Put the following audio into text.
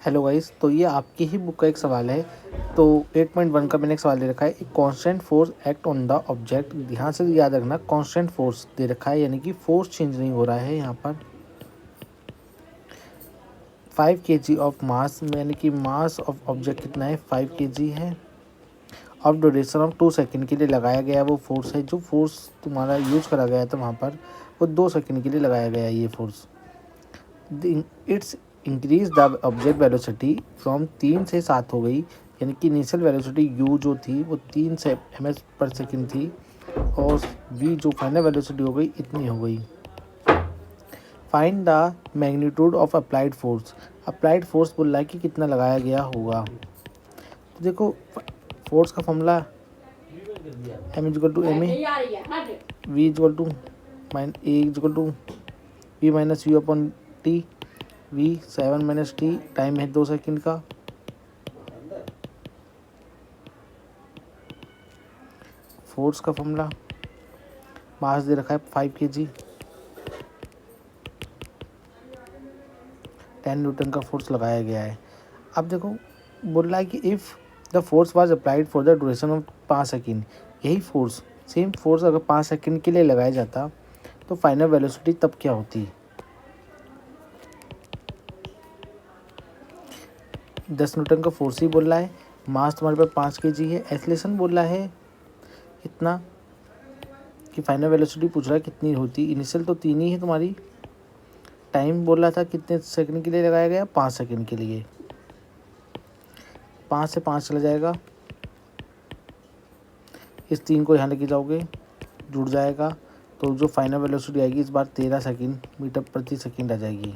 Hello guys, तो ये आपकी ही बुक का एक सवाल है। तो 8.1 का मैंने एक सवाल दे रखा है, एक constant force act on the object. ध्यान से याद रखना, कांस्टेंट फोर्स दे रखा है, यानी कि फोर्स चेंज नहीं हो रहा है यहाँ पर। 5 kg ऑफ मास, यानी कि मास ऑफ ऑब्जेक्ट कितना है, 5 kg है। ऑफ ड्यूरेशन ऑफ 2 सेकेंड के लिए लगाया गया वो फोर्स है। जो फोर्स तुम्हारा यूज करा गया था वहाँ पर, वो 2 सेकेंड के लिए लगाया गया है ये force. It's increase the object velocity from 3 से 7 हो गई, यानी कि इनिशियल वेलोसिटी u जो थी वो 3 से ms पर सेकेंड थी, और v जो फाइनल वेलोसिटी हो गई इतनी हो गई। Find the magnitude of applied force. Applied force बोल रहा है कि कितना लगाया गया होगा। तो देखो, फोर्स का formula m equal to m a, v equal to a equal to v minus u upon t. v 7 minus t, time है 2 सेकंड का। फोर्स का फॉर्मूला, मास दे रखा है 5 kg, 10 न्यूटन का फोर्स लगाया गया है। अब देखो, बोल रहा है कि if the force was applied for the duration of 5 second, यही फोर्स, सेम फोर्स अगर 5 सेकेंड के लिए लगाया जाता तो फाइनल वेलोसिटी तब क्या होती। 10 न्यूटन का फोर्स ही बोल रहा है, मास तुम्हारे पास 5 kg है, एक्सेलरेशन बोल रहा है इतना, कि फाइनल वेलोसिटी पूछ रहा है कितनी होती। इनिशियल तो 3 ही है तुम्हारी, टाइम बोल रहा था कितने सेकंड के लिए लगाया गया, 5 सेकंड के लिए। 5 से 5 चला जाएगा, इस 3 को यहाँ लेके जाओगे, जुड़ जाएगा, तो जो फाइनल वेलोसिटी आएगी इस बार 13 सेकंड मीटर प्रति सेकंड आ जाएगी।